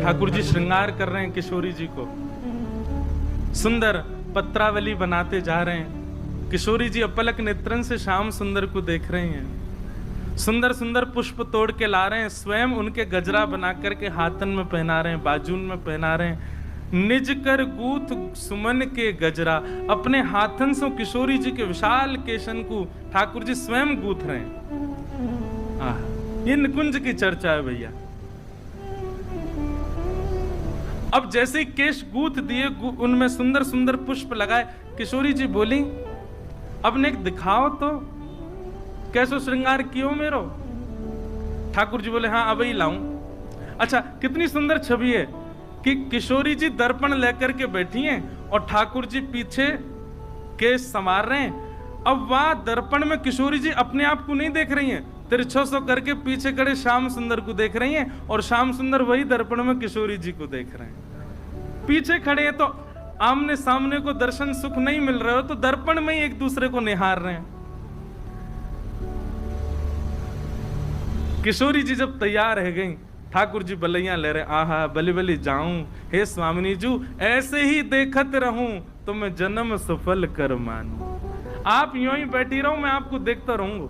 ठाकुर जी श्रृंगार कर रहे हैं किशोरी जी को, सुंदर पत्रावली बनाते जा रहे हैं। किशोरी जी अपलक नेत्रन से श्याम सुंदर को देख रहे हैं, सुंदर सुंदर पुष्प तोड़ के ला रहे हैं, स्वयं उनके गजरा बना करके हाथन में पहना रहे हैं, बाजून में पहना रहे हैं। निज कर गूथ सुमन के गजरा, अपने हाथन से किशोरी जी के विशाल केशन को ठाकुर जी स्वयं गूथ रहे हैं। ये निकुंज की चर्चा है भैया। अब जैसे ही केश गूथ दिए, उनमें सुंदर सुंदर पुष्प लगाए, किशोरी जी बोली अब ने दिखाओ तो कैसो श्रृंगार कियो मेरो। ठाकुर जी बोले हाँ अब ही लाऊं। अच्छा, कितनी सुंदर छवि है कि किशोरी जी दर्पण लेकर के बैठी हैं और ठाकुर जी पीछे केश संवार रहे हैं। अब वहां दर्पण में किशोरी जी अपने आप को नहीं देख रही हैं, तिरछो सो करके पीछे खड़े श्याम सुंदर को देख रही हैं और श्याम सुंदर वही दर्पण में किशोरी जी को देख रहे हैं। पीछे खड़े हैं तो आमने सामने को दर्शन सुख नहीं मिल रहा हो, तो दर्पण में ही एक दूसरे को निहार रहे हैं। किशोरी जी जब तैयार रह गई, ठाकुर जी बलैया ले रहे, आहा बलि बलि जाऊं, हे स्वामिनी जू ऐसे ही देखत रहूं तो मैं जन्म सफल कर मानूं। आप यूं ही बैठी रहो, मैं आपको देखता रहूंगा।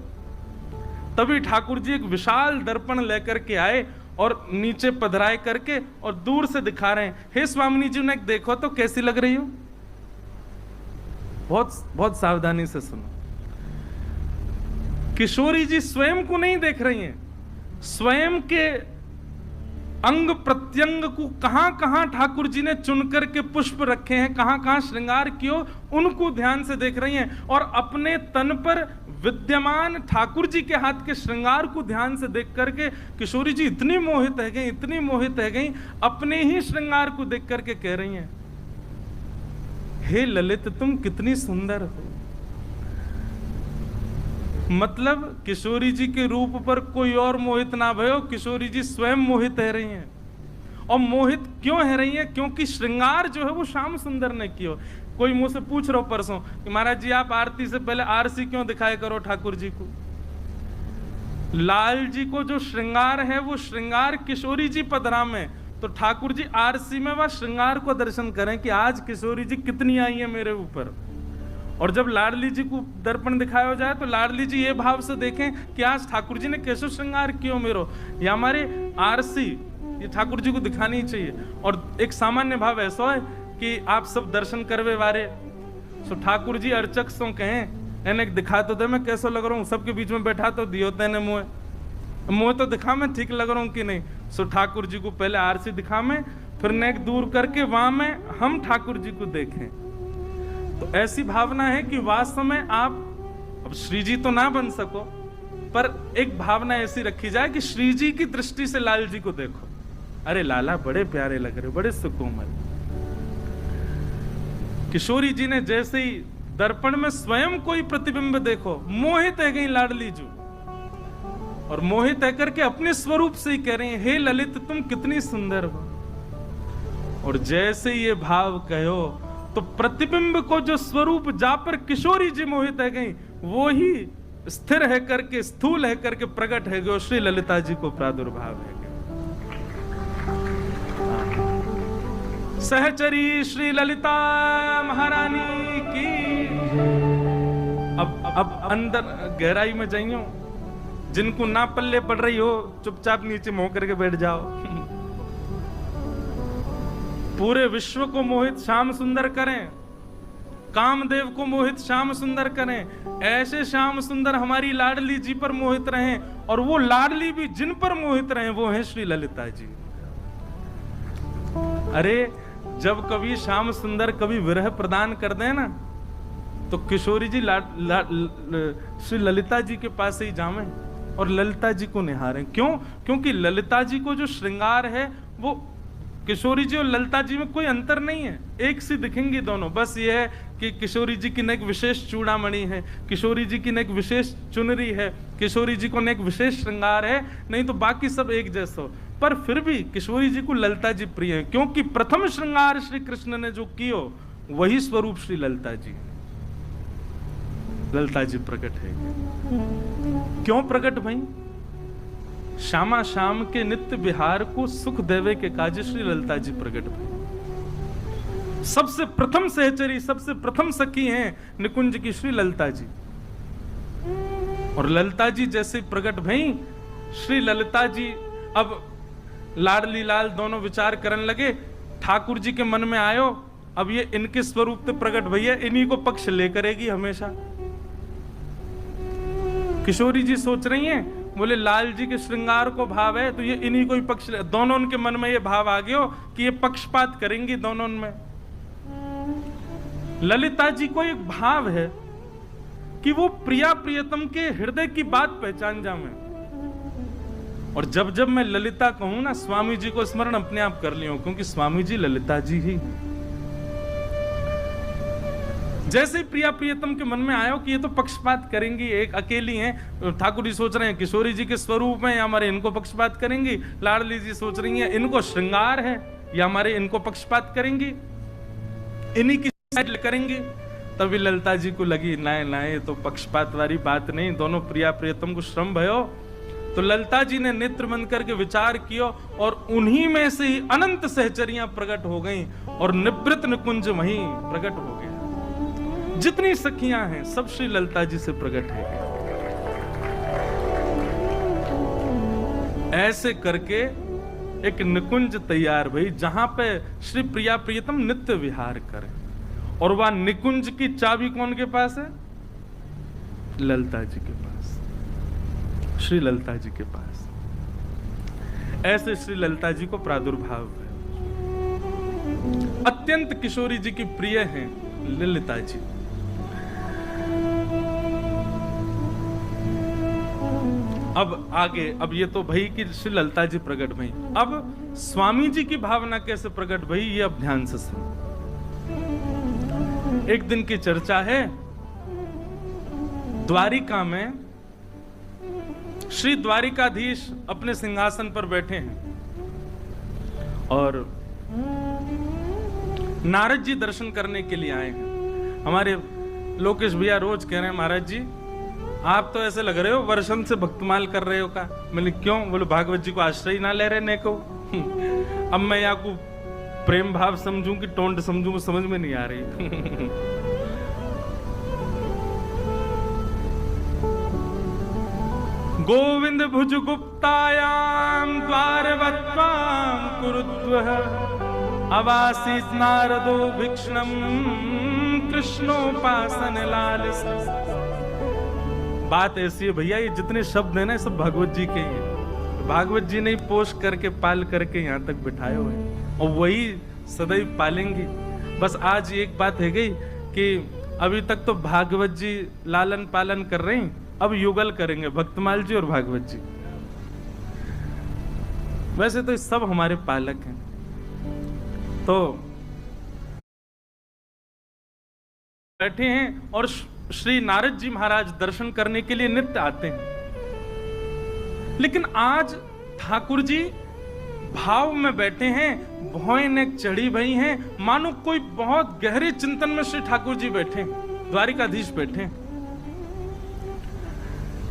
तभी ठाकुर जी एक विशाल दर्पण लेकर के आए और नीचे पधराए करके और दूर से दिखा रहे हैं, हे स्वामिनी जी ने देखो तो कैसी लग रही हो। बहुत बहुत सावधानी से सुनो। किशोरी जी स्वयं को नहीं देख रही हैं, स्वयं के अंग प्रत्यंग को कहां कहां ठाकुर जी ने चुन करके पुष्प रखे हैं, कहां कहां श्रृंगार कियो, उनको ध्यान से देख रही हैं और अपने तन पर विद्यमान ठाकुर जी के हाथ के श्रृंगार को ध्यान से देख करके किशोरी जी इतनी मोहित है गई, इतनी मोहित है गई, अपने ही श्रृंगार को देख करके कह रही हैं, हे ललित तुम कितनी सुंदर हो। मतलब किशोरी जी के रूप पर कोई और मोहित ना भयो, किशोरी जी स्वयं मोहित रह रही हैं। और मोहित क्यों है रही हैं? क्योंकि श्रृंगार जो है वो श्याम सुंदर ने किया। कोई मुझसे पूछ रहा परसों कि महाराज जी आप आरती से पहले आरसी क्यों दिखाया करो ठाकुर जी को। लाल जी को जो श्रृंगार है वो श्रृंगार किशोरी जी पधरा में, तो ठाकुर जी आरसी में वह श्रृंगार को दर्शन करें कि आज किशोरी जी कितनी आई है मेरे ऊपर। और जब लाडली जी को दर्पण दिखाया जाए तो लाडली जी ये भाव से देखें कि आज ठाकुर जी ने कैसे श्रृंगार किया मेरो। या हमारे आरसी ये ठाकुर जी को दिखानी चाहिए। और एक सामान्य भाव ऐसा है कि आप सब दर्शन करवे वारे, सो ठाकुर जी अर्चक सो कहें एने दिखा तो दे मैं कैसा लग रहा हूँ, सबके बीच में बैठा तो दियो तेने मुँह तो दिखा मैं ठीक लग रहा हूँ कि नहीं। सो ठाकुर जी को पहले आरसी दिखा में, फिर नेक दूर करके वहां में हम ठाकुर जी को देखें। तो ऐसी भावना है कि वास्तव में आप अब श्री जी तो ना बन सको, पर एक भावना ऐसी रखी जाए कि श्री जी की दृष्टि से लाल जी को देखो, अरे लाला बड़े प्यारे लग रहे, बड़े सुकोमल। किशोरी जी ने जैसे ही दर्पण में स्वयं कोई प्रतिबिंब देखो, मोहित है गई लाडली जी, और मोहित है करके अपने स्वरूप से ही कह रही है, हे ललित तुम कितनी सुंदर हो। और जैसे ये भाव कहो तो प्रतिबिंब को जो स्वरूप जा पर किशोरी जी मोहित है गई, वो ही स्थिर है करके स्थूल है करके प्रकट है गयो, श्री ललिता जी को प्रादुर्भाव है। सहचरी श्री ललिता महारानी की। अब अंदर गहराई में जाइयो, जिनको ना पल्ले पड़ रही हो चुपचाप नीचे मुंह करके बैठ जाओ। पूरे विश्व को मोहित श्याम सुंदर करें, कामदेव को मोहित श्याम सुंदर करें, ऐसे श्याम सुंदर हमारी लाडली जी पर मोहित रहें, और वो लाडली भी जिन पर मोहित रहें वो है श्री ललिता जी। अरे जब कभी श्याम सुंदर कभी विरह प्रदान कर दे ना, तो किशोरी जी श्री ललिता जी के पास ही जावें और ललिता जी को निहारें। क्यों? क्योंकि ललिता जी को जो श्रृंगार है वो किशोरी जी और ललिता जी में कोई अंतर नहीं है, एक सी दिखेंगी दोनों। बस ये है कि किशोरी जी की एक विशेष चूड़ामणि है, किशोरी जी की एक विशेष चुनरी है, किशोरी जी को एक विशेष श्रृंगार है, नहीं तो बाकी सब एक जैसा। पर फिर भी किशोरी जी को ललिता जी प्रिय है, क्योंकि प्रथम श्रृंगार श्री कृष्ण ने जो कियो वही स्वरूप श्री ललिता जी, ललिता जी प्रकट है। क्यों प्रकट भाई? श्यामा श्याम के नित्य विहार को सुख देवे के काज श्री ललिता जी प्रकट भई। सबसे प्रथम सहचरी, सबसे प्रथम सखी हैं निकुंज की श्री ललिता जी। और ललिता जी जैसे प्रकट भई, श्री ललिता जी अब लाडली लाल दोनों विचार करने लगे। ठाकुर जी के मन में आयो, अब ये इनके स्वरूप से प्रकट भैया, इन्हीं को पक्ष ले करेगी हमेशा। किशोरी जी सोच रही हैं, बोले लाल जी के श्रृंगार को भाव है तो ये इन्हीं को ही पक्ष, दोनों उनके मन में ये भाव आ गया कि ये पक्षपात करेंगी दोनों में। ललिता जी को एक भाव है कि वो प्रिया प्रियतम के हृदय की बात पहचान जावे। और जब जब मैं ललिता कहूं ना, स्वामी जी को स्मरण अपने आप कर लियो, क्योंकि स्वामी जी ललिता जी ही। जैसे ही प्रिया प्रियतम के मन में आयो कि ये तो पक्षपात करेंगी, एक अकेली हैं, ठाकुर जी सोच रहे हैं किशोरी जी के स्वरूप में या हमारे इनको पक्षपात करेंगी, लाडली जी सोच रही हैं इनको श्रृंगार है या हमारे इनको पक्षपात करेंगी, इन्हीं की साइड करेंगी। तभी ललिता जी को लगी नाय नाय, तो पक्षपात वाली बात नहीं, दोनों प्रिया प्रियतम को श्रम भयो। तो ललिता जी ने नेत्र बंद करके विचार किया और उन्हीं में से ही अनंत सहचरियां प्रकट हो गईं और निवृत्त निकुंज वहीं प्रकट हो गया। जितनी सखियां हैं सब श्री ललिता जी से प्रकट है। ऐसे करके एक निकुंज तैयार भई, जहां पे श्री प्रिया प्रियतम नित्य विहार करें। और वह निकुंज की चाबी कौन के पास है? ललिता जी के पास, श्री ललिता जी के पास। ऐसे श्री ललिता जी को प्रादुर्भाव है। अत्यंत किशोरी जी की प्रिय हैं ललिता जी। अब आगे, अब ये तो भई कि श्री ललिता जी प्रकट भई, अब स्वामी जी की भावना कैसे प्रकट भई ये अब ध्यान से सुनो। एक दिन की चर्चा है, द्वारिका में श्री द्वारिकाधीश अपने सिंहासन पर बैठे हैं और नारद जी दर्शन करने के लिए आए हैं। हमारे लोकेश भैया रोज कह रहे हैं महाराज जी आप तो ऐसे लग रहे हो वर्षन से भक्तमाल कर रहे हो का। मैंने क्यों? बोले भागवत जी को आश्रय ना ले रहे ने को। अब मैं यहाँ को प्रेम भाव समझूं कि टोंड समझूं, समझ में नहीं आ रही। गोविंद भुज गुप्तायाम द्वारवत्वाम कुरुद्वः अवासीत नारदो भिक्षणम कृष्णोपासन लालिस। बात ऐसी है भैया, ये जितने शब्द है ना सब भागवत जी के हैं। भागवत जी ने पोष करके पाल करके यहाँ तक बिठाए हुए हैं और वही सदैव पालेंगे। बस आज एक बात है गई कि अभी तक तो भागवत जी लालन पालन कर रहे हैं, अब युगल करेंगे भक्तमाल जी और भागवत जी। वैसे तो सब हमारे पालक हैं। तो बैठे हैं और श्री नारद जी महाराज दर्शन करने के लिए नित्य आते हैं। लेकिन आज ठाकुर जी भाव में बैठे हैं, भौएं ने चढ़ी भई हैं, मानो कोई बहुत गहरे चिंतन में श्री ठाकुर जी बैठे, द्वारिकाधीश बैठे।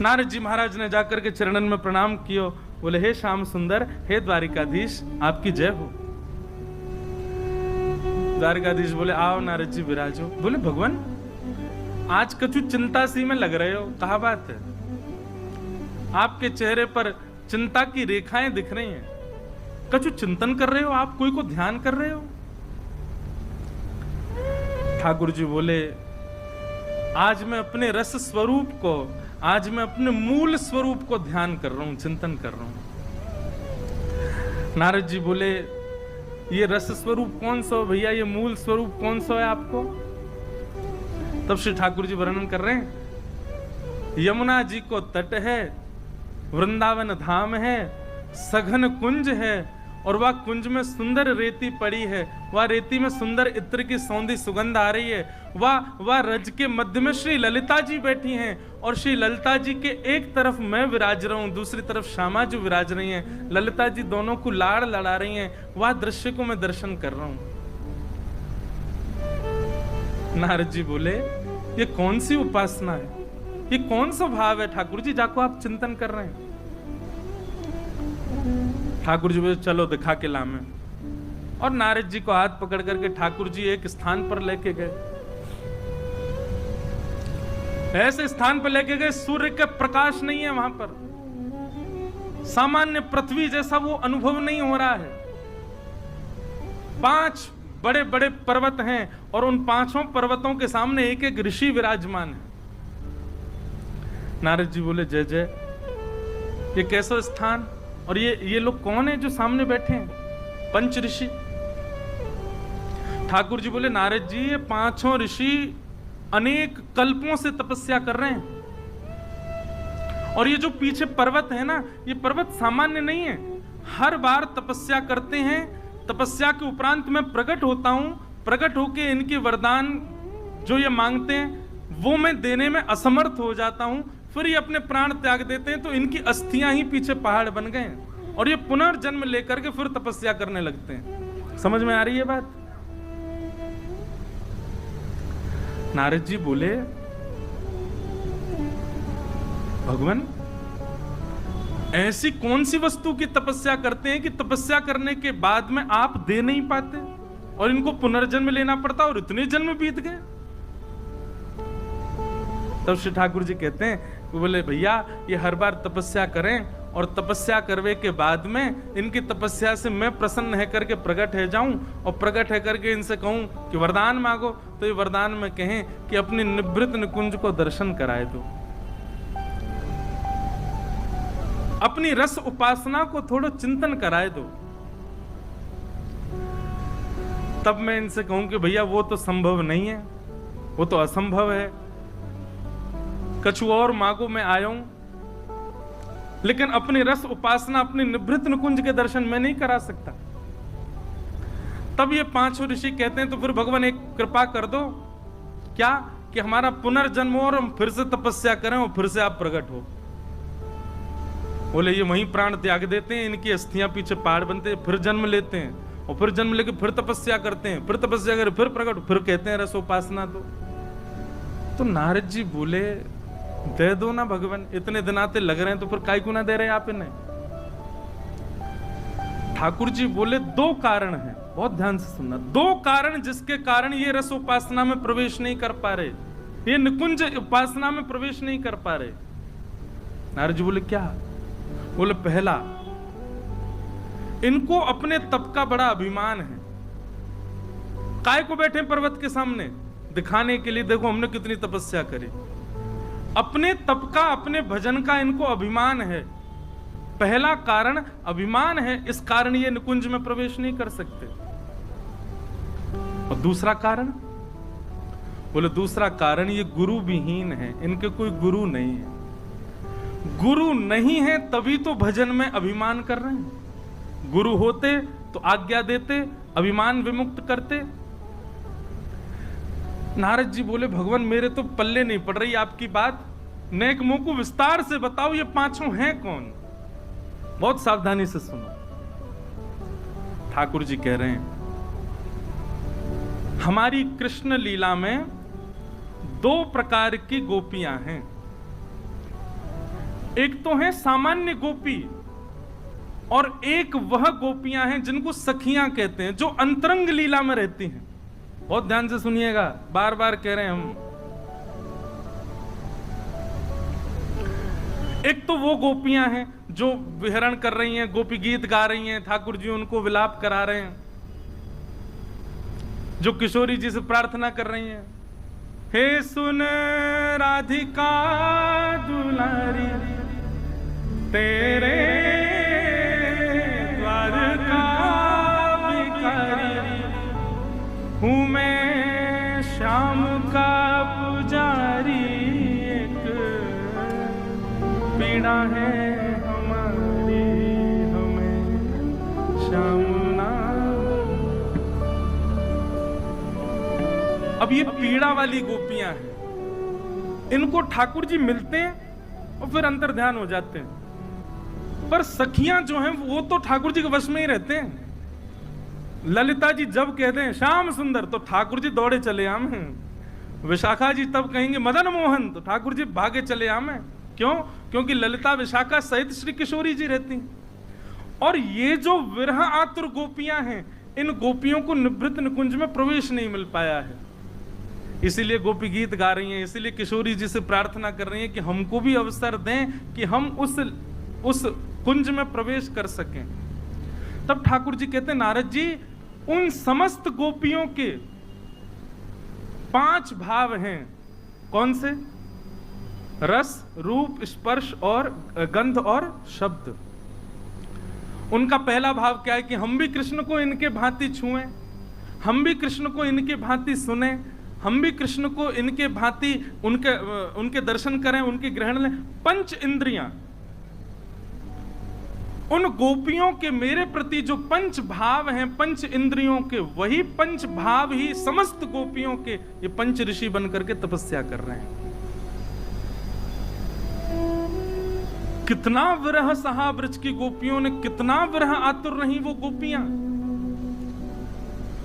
नारद जी महाराज ने जाकर के चरणन में प्रणाम किया, बोले हे श्याम सुंदर, हे द्वारिकाधीश आपकी जय हो। द्वारिकाधीश बोले आओ नारद जी विराजो। बोले भगवान आज कछु चिंता सी में लग रहे हो, कहा बात है? आपके चेहरे पर चिंता की रेखाएं दिख रही हैं, कछु चिंतन कर रहे हो आप, कोई को ध्यान कर रहे हो? ठाकुर जी बोले आज मैं अपने रस स्वरूप को, आज मैं अपने मूल स्वरूप को ध्यान कर रहा हूं, चिंतन कर रहा हूं। नारद जी बोले ये रस स्वरूप कौन सा भैया, ये मूल स्वरूप कौन सा है आपको? तब श्री ठाकुर जी वर्णन कर रहे हैं, यमुना जी को तट है, वृंदावन धाम है, सघन कुंज है और वह कुंज में सुंदर रेती पड़ी है, वह रेती में सुंदर इत्र की सौंधी सुगंध आ रही है, वह रज के मध्य में श्री ललिता जी बैठी हैं और श्री ललिता जी के एक तरफ मैं विराज रहा हूं, दूसरी तरफ श्यामा जी विराज रही हैं। ललिता जी दोनों को लाड़ लड़ा रही हैं, वह दृश्य को मैं दर्शन कर रहा हूं। नारद जी बोले ये कौन सी उपासना है, ये कौन सा भाव है ठाकुर जी जाको आप चिंतन कर रहे हैं? ठाकुर जी बोले चलो दिखा के लामे, और नारद जी को हाथ पकड़ करके ठाकुर जी एक स्थान पर लेके गए। ऐसे स्थान पर लेके गए सूर्य का प्रकाश नहीं है वहां पर, सामान्य पृथ्वी जैसा वो अनुभव नहीं हो रहा है। 5 बड़े बड़े पर्वत हैं और उन 5 पर्वतों के सामने एक एक ऋषि विराजमान है। नारद जी बोले जय जय, ये कैसा स्थान, और ये लोग कौन है जो सामने बैठे हैं? 5 ऋषि। ठाकुर जी बोले नारद जी ये 5 ऋषि अनेक कल्पों से तपस्या कर रहे हैं, और ये जो पीछे पर्वत है ना, ये पर्वत सामान्य नहीं है। हर बार तपस्या करते हैं, तपस्या के उपरांत मैं प्रकट होता हूं, प्रकट होके इनके वरदान जो ये मांगते हैं वो मैं देने में असमर्थ हो जाता हूं, फिर ये अपने प्राण त्याग देते हैं, तो इनकी अस्थियां ही पीछे पहाड़ बन गए हैं, और ये पुनर्जन्म लेकर के फिर तपस्या करने लगते हैं। समझ में आ रही है बात? नारद जी बोले भगवान ऐसी कौन सी वस्तु की तपस्या करते हैं कि तपस्या करने के बाद में आप दे नहीं पाते और इनको पुनर्जन्म लेना पड़ता, और इतने जन्म बीत गए। तब श्री ठाकुर जी कहते हैं, बोले भैया ये हर बार तपस्या करें, और तपस्या करने के बाद में इनकी तपस्या से मैं प्रसन्न है करके प्रकट है जाऊं, और प्रकट है करके इनसे कहूं कि वरदान मांगो, तो ये वरदान में कहें कि अपनी निवृत्त निकुंज को दर्शन कराए दो, अपनी रस उपासना को थोड़ा चिंतन कराए दो। तब मैं इनसे कहूं कि भैया वो तो संभव नहीं है, वो तो असंभव है, कछु और मांगो मैं आया हूं, लेकिन अपनी रस उपासना, अपनी निवृत्त निकुंज के दर्शन मैं नहीं करा सकता। तब ये 5 ऋषि कहते हैं तो फिर भगवान एक कृपा कर दो, क्या कि हमारा पुनर्जन्म हो और हम फिर से तपस्या करें और फिर से आप प्रकट हो। बोले ये वहीं प्राण त्याग देते हैं, इनकी अस्थियां पीछे पहाड़ बनते हैं, फिर जन्म लेते हैं, और फिर जन्म लेके फिर तपस्या करते हैं, फिर तपस्या करें, फिर प्रकट, फिर कहते हैं रस उपासना दो। तो नारद जी बोले दे दो ना भगवान, इतने दिन आते लग रहे हैं तो फिर काय क्यों ना दे रहे आप इन्हें? ठाकुर जी बोले 2 कारण हैं, बहुत ध्यान से सुनना, 2 कारण जिसके कारण ये रस उपासना में प्रवेश नहीं कर पा रहे, ये निकुंज उपासना में प्रवेश नहीं कर पा रहे। नारद जी बोले क्या? बोले पहला, इनको अपने तप का बड़ा अभिमान है। काय को बैठे पर्वत के सामने? दिखाने के लिए, देखो हमने कितनी तपस्या करी। अपने तप का, अपने भजन का इनको अभिमान है। पहला कारण अभिमान है, इस कारण ये निकुंज में प्रवेश नहीं कर सकते। और दूसरा कारण? बोले दूसरा कारण ये गुरु विहीन है, इनके कोई गुरु नहीं है। गुरु नहीं है तभी तो भजन में अभिमान कर रहे हैं। गुरु होते तो आज्ञा देते, अभिमान विमुक्त करते। नारद जी बोले भगवान मेरे तो पल्ले नहीं पड़ रही आपकी बात, नेक मुंह को विस्तार से बताओ ये 5 हैं कौन? बहुत सावधानी से सुनो। ठाकुर जी कह रहे हैं हमारी कृष्ण लीला में 2 प्रकार की गोपियां हैं। एक तो है सामान्य गोपी, और एक वह गोपियां हैं जिनको सखियां कहते हैं, जो अंतरंग लीला में रहती हैं। बहुत ध्यान से सुनिएगा, बार बार कह रहे हैं हम। एक तो वो गोपियां हैं जो विहरण कर रही हैं, गोपी गीत गा रही हैं, ठाकुर जी उनको विलाप करा रहे हैं, जो किशोरी जी से प्रार्थना कर रही हैं, हे सुन राधिका दुलारी तेरे द्वार का भिखारी हूँ मैं, श्याम का पुजारी, एक पीड़ा है हमारी, हमें श्याम ना। अब ये पीड़ा वाली गोपियां हैं, इनको ठाकुर जी मिलते हैं और फिर अंतर ध्यान हो जाते हैं। पर सखियां जो हैं वो तो ठाकुर जी के वश में ही रहते हैं। ललिता जी जब कहते हैं श्याम सुंदर तो ठाकुर जी दौड़े चले आम हैं। विशाखा जी तब कहेंगे मदन मोहन तो ठाकुर जी भागे चले आम हैं। क्यों? क्योंकि ललिता विशाखा सहित श्री किशोरी जी रहती हैं। और ये जो विरह आतुर गोपियां हैं, इन गोपियों को निभृत निकुंज में प्रवेश नहीं मिल पाया है, इसीलिए गोपी गीत गा रही हैं, इसीलिए किशोरी जी से प्रार्थना कर रही हैं कि हमको भी अवसर दें कि हम उस कुंज में प्रवेश कर सकें। तब ठाकुर जी कहते हैं, नारद जी, उन समस्त गोपियों के 5 भाव हैं। कौन से? रस, रूप, स्पर्श और गंध और शब्द। उनका पहला भाव क्या है कि हम भी कृष्ण को इनके भांति छुएं, हम भी कृष्ण को इनके भांति सुने, हम भी कृष्ण को इनके भांति उनके दर्शन करें, उनके ग्रहण लें। 5 इंद्रियां, उन गोपियों के मेरे प्रति जो 5 भाव हैं, 5 इंद्रियों के, वही 5 भाव ही समस्त गोपियों के ये 5 ऋषि बनकर के तपस्या कर रहे हैं। कितना विरह सहा ब्रज की गोपियों ने, कितना विरह आतुर रही वो गोपियां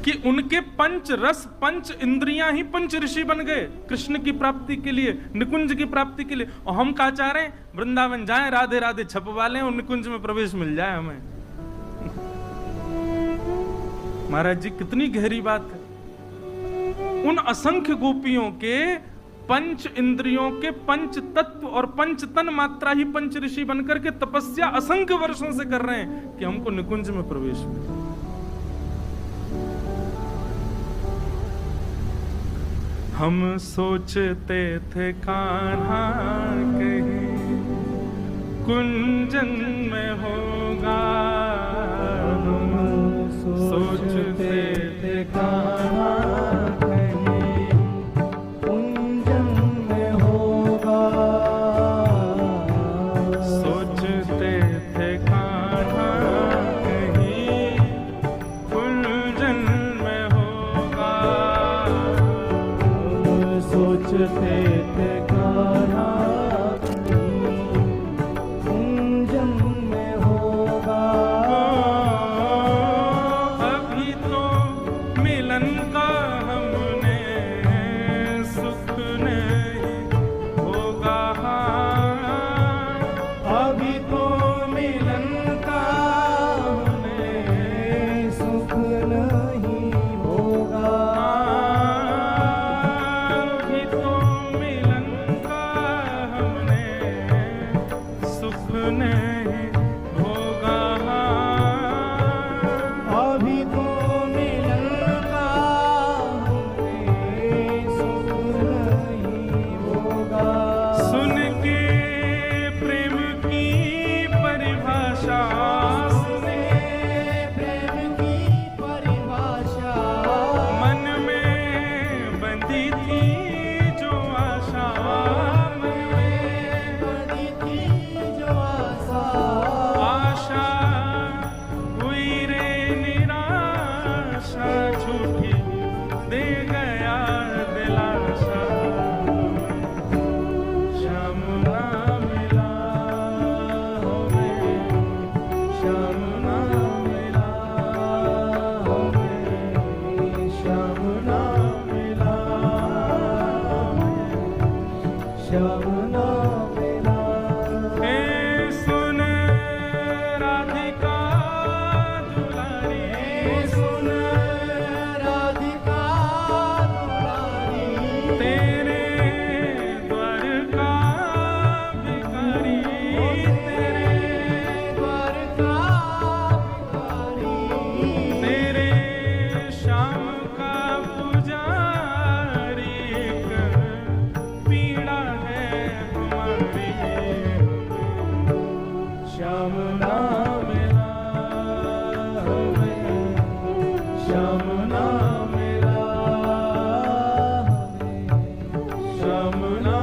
कि उनके 5 रस, 5 इंद्रियां ही 5 ऋषि बन गए कृष्ण की प्राप्ति के लिए, निकुंज की प्राप्ति के लिए। और हम क्या चाह रहे हैं? वृंदावन जाएं, राधे राधे छपवा लें और निकुंज में प्रवेश मिल जाए हमें। महाराज जी, कितनी गहरी बात है। उन असंख्य गोपियों के 5 इंद्रियों के 5 तत्व और 5 तन मात्रा ही 5 ऋषि बनकर के तपस्या असंख्य वर्षों से कर रहे हैं कि हमको निकुंज में प्रवेश मिले। हम सोचते थे कान्हा कहीं कुंजन में होगा, हम सोचते थे कान्हा कहीं कुंजन में होगा, सोचते थे कान्हा कहीं कुंजन में होगा, सोचते थे कान्हा कुंजन में होगा। अभी तो मिलन का हमने सुख नहीं होगा, अभी तो मिलन का हमने सुख नहीं होगा, नहीं होगा, अभी तो मिलन का हमें सुख नहीं होगा। सुन के प्रेम की परिभाषा, सुन के प्रेम की परिभाषा, मन में बंधी थी जो आशा, मन में बंधी थी आशा, हुई रे निराशा, झूठी दे गया दिलासा, श्याम ना मिला हमें, श्याम ना मिला हमें, श्याम ना मिला हमें, श्याम ना मिला। श्याम ना मिला हमें, श्याम ना मिला हमें, श्याम ना